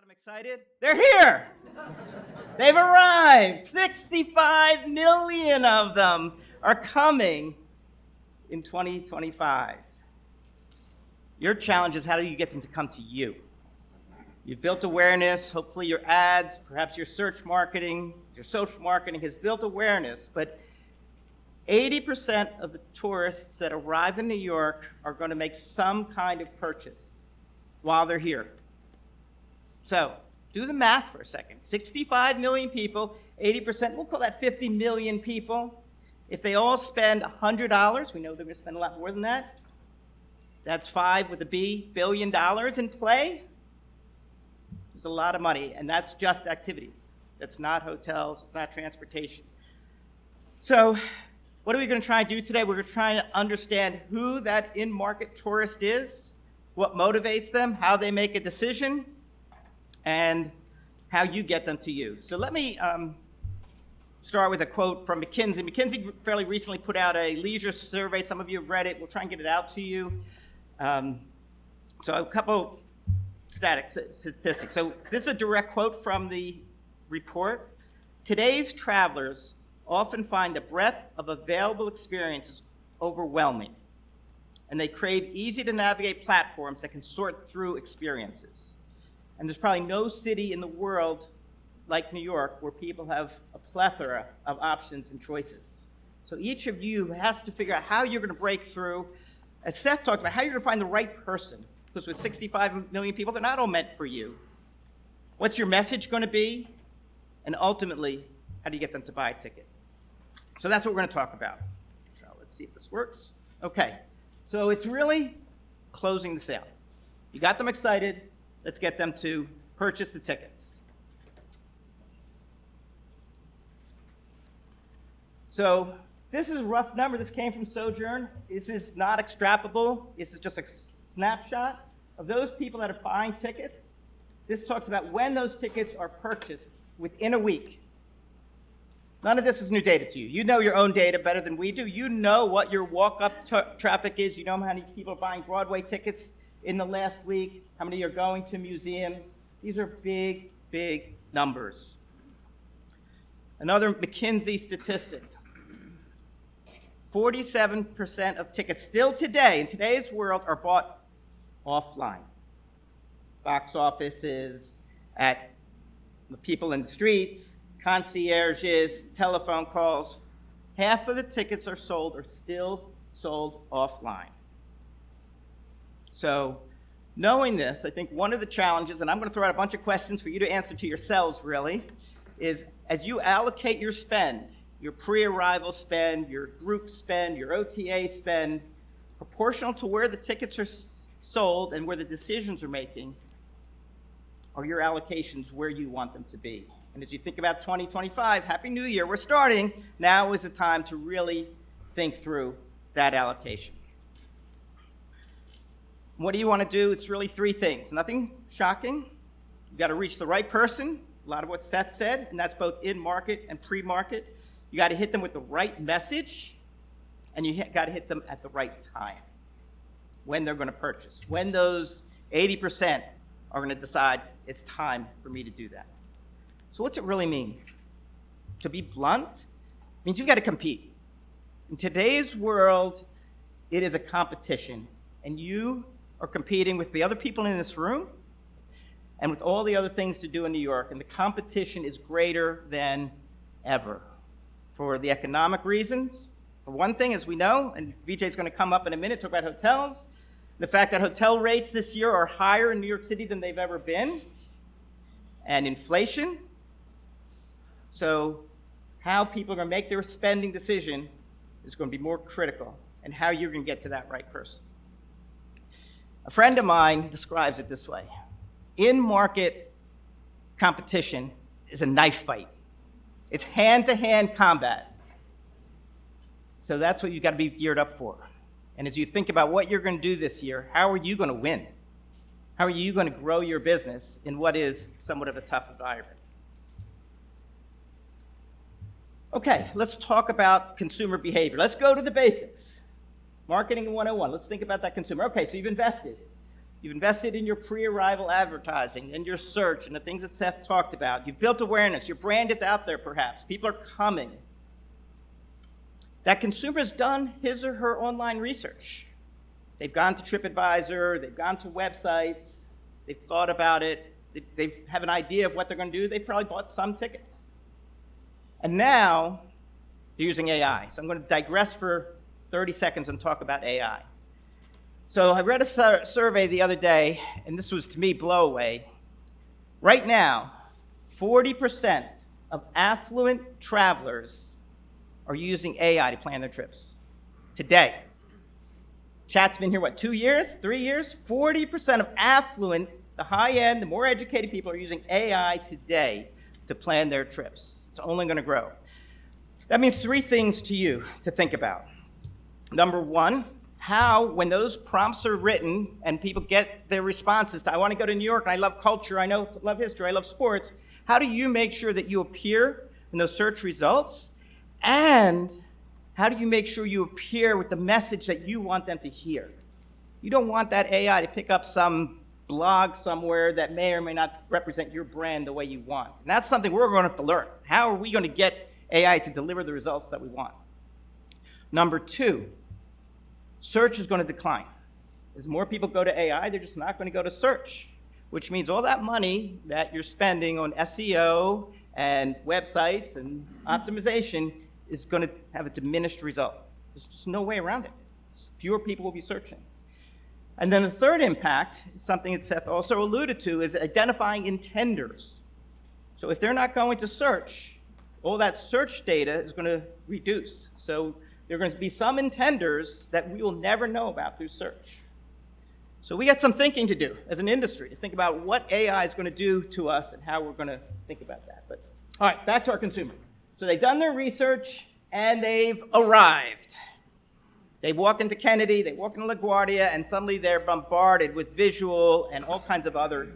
I'm excited. They're here. They've arrived. 65 million of them are coming in 2025. Your challenge is how do you get them to come to you? You've built awareness. Hopefully your ads, perhaps your search marketing, your social marketing has built awareness. But 80% of the tourists that arrive in New York are going to make some kind of purchase while they're here. So do the math for a second. 65 million people, 80%, we'll call that 50 million people. If they all spend $100, we know they're going to spend a lot more than that. That's $5 with a B, billion in play. There's a lot of money, and that's just activities. That's not hotels, it's not transportation. So what are we going to try and do today? We're trying to understand who that in-market tourist is, what motivates them, how they make a decision, and how you get them to you. So let me start with a quote from McKinsey. McKinsey fairly recently put out a leisure survey. Some of you have read it. We'll try and get it out to you. So a couple statistics. So this is a direct quote from the report. Today's travelers often find the breadth of available experiences overwhelming, and they crave easy-to-navigate platforms that can sort through experiences. And there's probably no city in the world like New York where people have a plethora of options and choices. So each of you has to figure out how you're going to break through. As Seth talked about, how you're going to find the right person. Because with 65 million people, they're not all meant for you. What's your message going to be? And ultimately, how do you get them to buy a ticket? So that's what we're going to talk about. So let's see if this works. Okay, so it's really closing the sale. You got them excited. Let's get them to purchase the tickets. So this is a rough number. This came from Sojourn. This is not extrapolable. This is just a snapshot of those people that are buying tickets. This talks about when those tickets are purchased within a week. None of this is new data to you. You know your own data better than we do. You know what your walk-up traffic is. You know how many people are buying Broadway tickets in the last week, how many are going to museums. These are big, big numbers. Another McKinsey statistic. 47% of tickets still today, in today's world, are bought offline. Box offices, at the people in the streets, concierges, telephone calls. Half of the tickets are still sold offline. So knowing this, I think one of the challenges, and I'm going to throw out a bunch of questions for you to answer to yourselves really, is as you allocate your spend, your pre-arrival spend, your group spend, your OTA spend, proportional to where the tickets are sold and where the decisions are making, are your allocations where you want them to be. And as you think about 2025, Happy New Year, we're starting. Now is the time to really think through that allocation. What do you want to do? It's really three things. Nothing shocking. You've got to reach the right person, a lot of what Seth said, and that's both in-market and pre-market. You got to hit them with the right message, and you got to hit them at the right time, when they're going to purchase, when those 80% are going to decide it's time for me to do that. So what's it really mean? To be blunt, it means you've got to compete. In today's world, it is a competition, and you are competing with the other people in this room and with all the other things to do in New York, and the competition is greater than ever for the economic reasons. For one thing, as we know, and Vijay's going to come up in a minute, talk about hotels, the fact that hotel rates this year are higher in New York City than they've ever been, and inflation. So how people are going to make their spending decision is going to be more critical, and how you're going to get to that right person. A friend of mine describes it this way. In-market competition is a knife fight. It's hand-to-hand combat. So that's what you've got to be geared up for. And as you think about what you're going to do this year, how are you going to win? How are you going to grow your business in what is somewhat of a tough environment? Okay, let's talk about consumer behavior. Let's go to the basics. Marketing 101. Let's think about that consumer. Okay, so you've invested. You've invested in your pre-arrival advertising and your search and the things that Seth talked about. You've built awareness. Your brand is out there, perhaps. People are coming. That consumer has done his or her online research. They've gone to TripAdvisor. They've gone to websites. They've thought about it. They have an idea of what they're going to do. They've probably bought some tickets. And now they're using AI. So I'm going to digress for 30 seconds and talk about AI. So I read a survey the other day, and this was, to me, blow away. Right now, 40% of affluent travelers are using AI to plan their trips. Today. Chat's been here, 2 years, 3 years? 40% of affluent, the high-end, the more educated people are using AI today to plan their trips. It's only going to grow. That means 3 things to you to think about. Number 1, how, when those prompts are written and people get their responses to, I want to go to New York, and I love culture, I love history, I love sports, how do you make sure that you appear in those search results? And how do you make sure you appear with the message that you want them to hear? You don't want that AI to pick up some blog somewhere that may or may not represent your brand the way you want. And that's something we're going to have to learn. How are we going to get AI to deliver the results that we want? Number 2, search is going to decline. As more people go to AI, they're just not going to go to search, which means all that money that you're spending on SEO and websites and optimization is going to have a diminished result. There's just no way around it. Fewer people will be searching. And then the third impact, something that Seth also alluded to, is identifying intenders. So if they're not going to search, all that search data is going to reduce. So there are going to be some intenders that we will never know about through search. So we got some thinking to do as an industry to think about what AI is going to do to us and how we're going to think about that. But all right, back to our consumer. So they've done their research and they've arrived. They walk into Kennedy, they walk into LaGuardia, and suddenly they're bombarded with visual and all kinds of other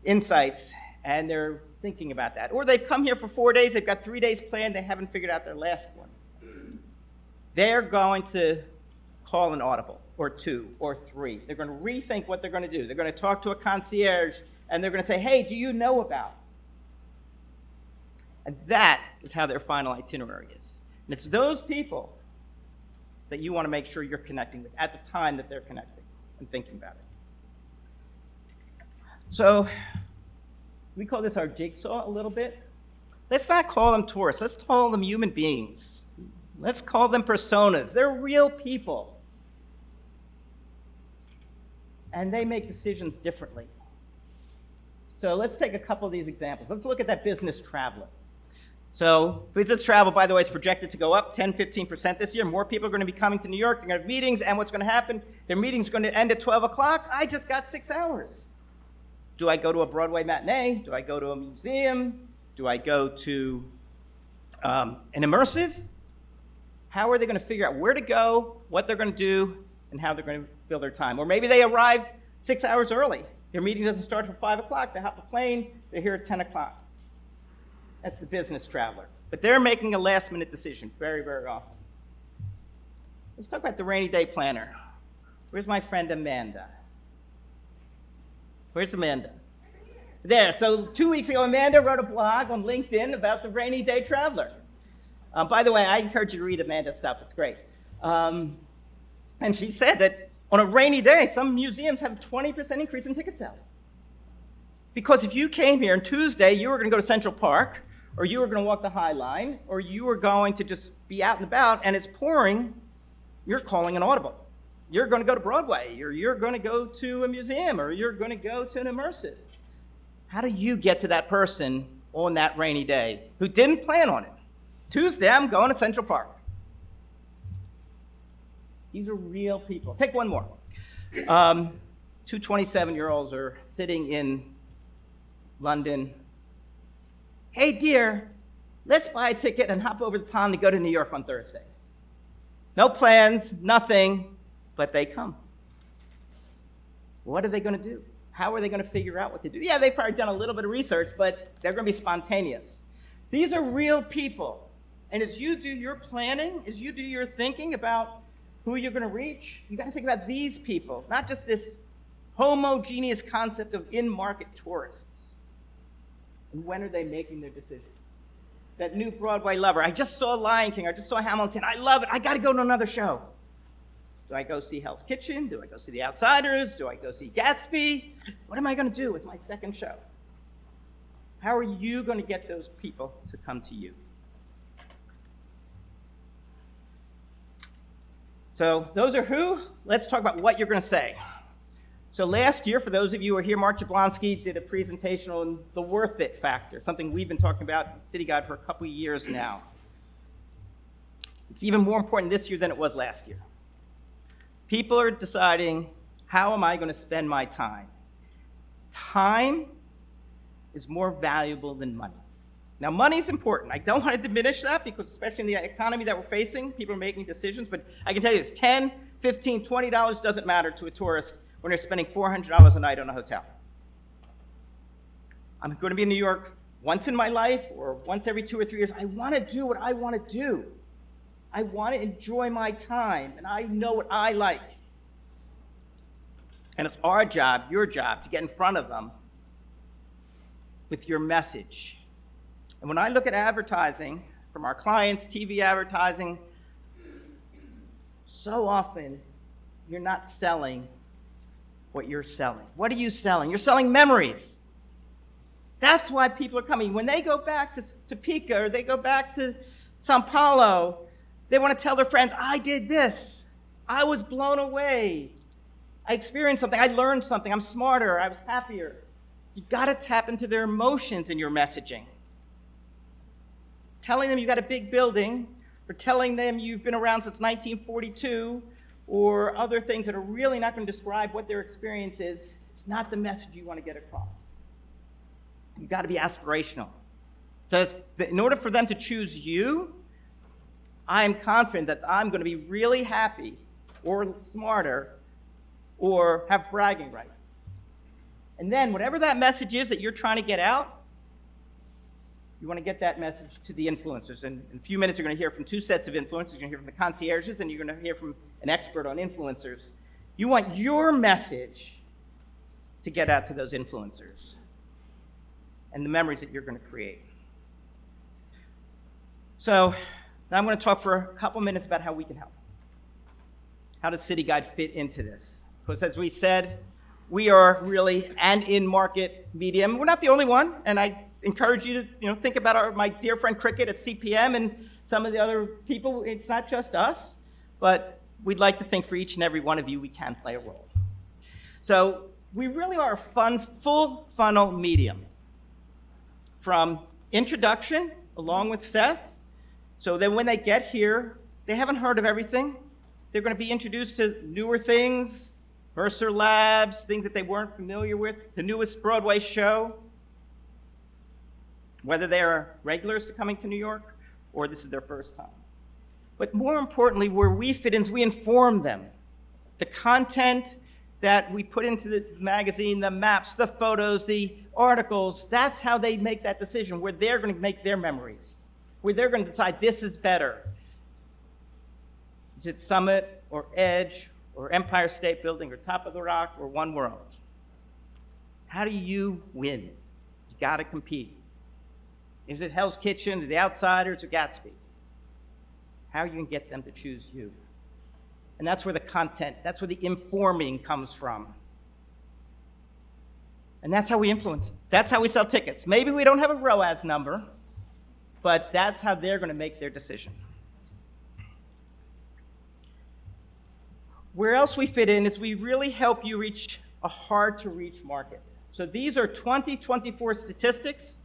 insights, and they're thinking about that. Or they've come here for 4 days, they've got 3 days planned, they haven't figured out their last one. They're going to call an audible, or 2, or 3. They're going to rethink what they're going to do. They're going to talk to a concierge, and they're going to say, hey, do you know about? And that is how their final itinerary is. And it's those people that you want to make sure you're connecting with at the time that they're connecting and thinking about it. So we call this our jigsaw a little bit. Let's not call them tourists. Let's call them human beings. Let's call them personas. They're real people. And they make decisions differently. So let's take a couple of these examples. Let's look at that business traveler. So business travel, by the way, is projected to go up 10-15% this year. More people are going to be coming to New York. They're going to have meetings, and what's going to happen? Their meeting's going to end at 12 o'clock. I just got 6 hours. Do I go to a Broadway matinee? Do I go to a museum? Do I go to an immersive? How are they going to figure out where to go, what they're going to do, and how they're going to fill their time? Or maybe they arrive 6 hours early. Their meeting doesn't start till 5 o'clock. They hop a plane. They're here at 10 o'clock. That's the business traveler. But they're making a last-minute decision very, very often. Let's talk about the rainy day planner. Where's my friend Amanda? Where's Amanda? There. So 2 weeks ago, Amanda wrote a blog on LinkedIn about the rainy day traveler. By the way, I encourage you to read Amanda's stuff. It's great. And she said that on a rainy day, some museums have a 20% increase in ticket sales. Because if you came here on Tuesday, you were going to go to Central Park, or you were going to walk the High Line, or you were going to just be out and about, and it's pouring, you're calling an audible. You're going to go to Broadway, or you're going to go to a museum, or you're going to go to an immersive. How do you get to that person on that rainy day who didn't plan on it? Tuesday, I'm going to Central Park. These are real people. Take one more. 2 27-year-olds are sitting in London. Hey, dear, let's buy a ticket and hop over the pond to go to New York on Thursday. No plans, nothing, but they come. What are they going to do? How are they going to figure out what to do? Yeah, they've probably done a little bit of research, but they're going to be spontaneous. These are real people. And as you do your planning, as you do your thinking about who you're going to reach, you got to think about these people, not just this homogeneous concept of in-market tourists. And when are they making their decisions? That new Broadway lover, I just saw Lion King, I just saw Hamilton, I love it, I gotta go to another show. Do I go see Hell's Kitchen? Do I go see The Outsiders? Do I go see Gatsby? What am I gonna do as my second show? How are you gonna get those people to come to you? So those are who. Let's talk about what you're gonna say. So last year, for those of you who are here, Mark Jablonski did a presentation on the worth it factor, something we've been talking about at City Guide for a couple of years now. It's even more important this year than it was last year. People are deciding, how am I going to spend my time? Time is more valuable than money. Now, money is important. I don't want to diminish that because especially in the economy that we're facing, people are making decisions, but I can tell you this, $10, $15, $20 doesn't matter to a tourist when they're spending $400 a night on a hotel. I'm going to be in New York once in my life or once every 2 or 3 years. I want to do what I want to do. I want to enjoy my time, and I know what I like. And it's our job, your job, to get in front of them with your message. And when I look at advertising from our clients, TV advertising, so often you're not selling what you're selling. What are you selling? You're selling memories. That's why people are coming. When they go back to Topeka or they go back to Sao Paulo, they want to tell their friends, I did this. I was blown away. I experienced something. I learned something. I'm smarter. I was happier. You've got to tap into their emotions in your messaging. Telling them you got a big building, or telling them you've been around since 1942, or other things that are really not going to describe what their experience is, it's not the message you want to get across. You've got to be aspirational. So in order for them to choose you, I am confident that I'm going to be really happy or smarter or have bragging rights. And then whatever that message is that you're trying to get out, you want to get that message to the influencers. And in a few minutes, you're going to hear from 2 sets of influencers. You're going to hear from the concierges, and you're going to hear from an expert on influencers. You want your message to get out to those influencers and the memories that you're going to create. So now I'm going to talk for a couple minutes about how we can help. How does City Guide fit into this? Because as we said, we are really an in-market medium. We're not the only one, and I encourage you to think about my dear friend Cricket at CPM and some of the other people. It's not just us, but we'd like to think for each and every one of you we can play a role. So we really are a full funnel medium. From introduction, along with Seth, so that when they get here, they haven't heard of everything. They're going to be introduced to newer things, Mercer Labs, things that they weren't familiar with, the newest Broadway show, whether they are regulars to coming to New York or this is their first time. But more importantly, where we fit in is we inform them. The content that we put into the magazine, the maps, the photos, the articles, that's how they make that decision, where they're going to make their memories, where they're going to decide this is better. Is it Summit or Edge or Empire State Building or Top of the Rock or One World? How do you win? You got to compete. Is it Hell's Kitchen or The Outsiders or Gatsby? How are you going to get them to choose you? And that's where the content, that's where the informing comes from. And that's how we influence. That's how we sell tickets. Maybe we don't have a ROAS number, but that's how they're going to make their decision. Where else we fit in is we really help you reach a hard-to-reach market. So these are 2024 statistics.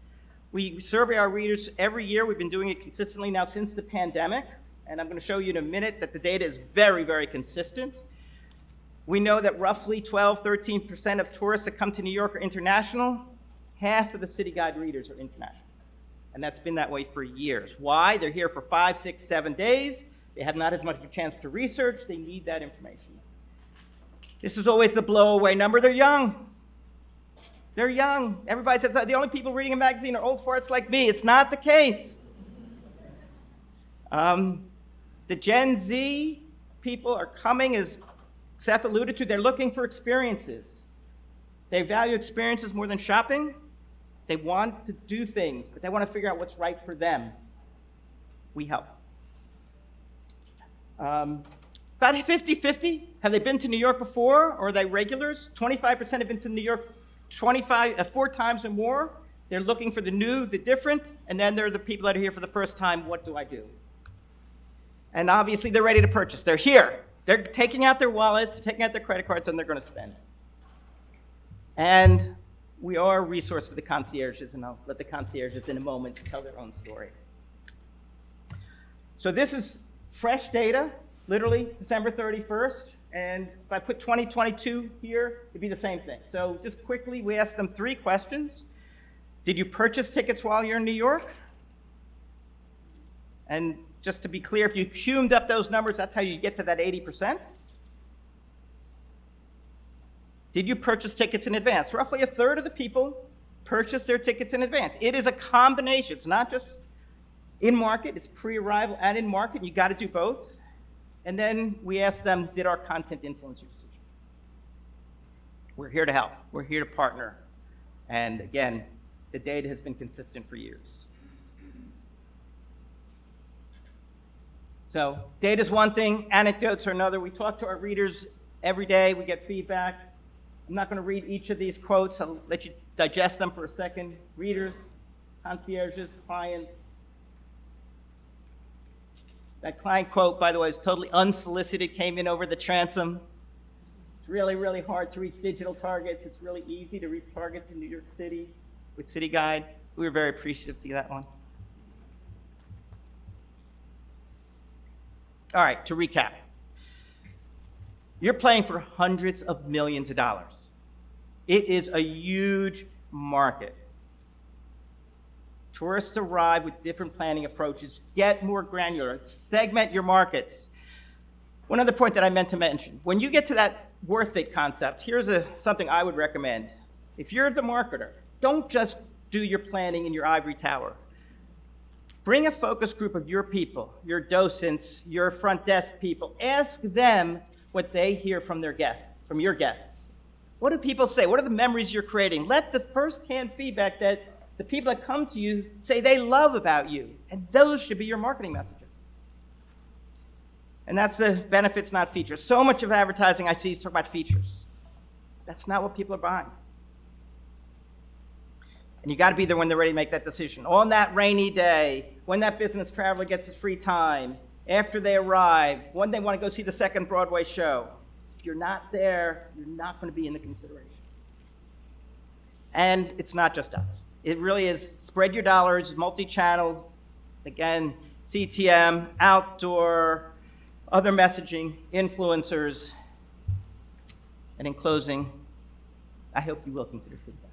We survey our readers every year. We've been doing it consistently now since the pandemic. And I'm going to show you in a minute that the data is very, very consistent. We know that roughly 12, 13% of tourists that come to New York are international. Half of the City Guide readers are international. And that's been that way for years. Why? They're here for 5, 6, 7 days. They have not as much of a chance to research. They need that information. This is always the blow-away number. They're young. They're young. Everybody says the only people reading a magazine are old farts like me. It's not the case. The Gen Z people are coming, as Seth alluded to. They're looking for experiences. They value experiences more than shopping. They want to do things, but they want to figure out what's right for them. We help. About 50-50. Have they been to New York before, or are they regulars? 25% have been to New York 4 times or more. They're looking for the new, the different, and then they're the people that are here for the first time. What do I do? And obviously, they're ready to purchase. They're here. They're taking out their wallets, taking out their credit cards, and they're going to spend. And we are a resource for the concierges, and I'll let the concierges in a moment tell their own story. So this is fresh data, literally December 31st. And if I put 2022 here, it'd be the same thing. So just quickly, we asked them 3 questions. Did you purchase tickets while you're in New York? And just to be clear, if you cumed up those numbers, that's how you get to that 80%. Did you purchase tickets in advance? Roughly a third of the people purchased their tickets in advance. It is a combination. It's not just in market, it's pre-arrival and in market. You got to do both. And then we asked them, did our content influence your decision? We're here to help. We're here to partner. And again, the data has been consistent for years. So data's one thing, anecdotes are another. We talk to our readers every day. We get feedback. I'm not going to read each of these quotes. I'll let you digest them for a second. Readers, concierges, clients. That client quote, by the way, is totally unsolicited, came in over the transom. It's really, really hard to reach digital targets. It's really easy to reach targets in New York City with City Guide. We were very appreciative to that one. All right, to recap. You're playing for hundreds of millions of dollars. It is a huge market. Tourists arrive with different planning approaches. Get more granular. Segment your markets. One other point that I meant to mention. When you get to that worth it concept, here's something I would recommend. If you're the marketer, don't just do your planning in your ivory tower. Bring a focus group of your people, your docents, your front desk people. Ask them what they hear from their guests, from your guests. What do people say? What are the memories you're creating? Let the firsthand feedback that the people that come to you say they love about you, and those should be your marketing messages. And that's the benefits, not features. So much of advertising I see is talking about features. That's not what people are buying. And you got to be there when they're ready to make that decision. On that rainy day, when that business traveler gets his free time, after they arrive, when they want to go see the second Broadway show. If you're not there, you're not going to be in the consideration. And it's not just us. It really is spread your dollars, multi-channel, again, CTM, outdoor, other messaging, influencers. And in closing, I hope you will consider City Guide.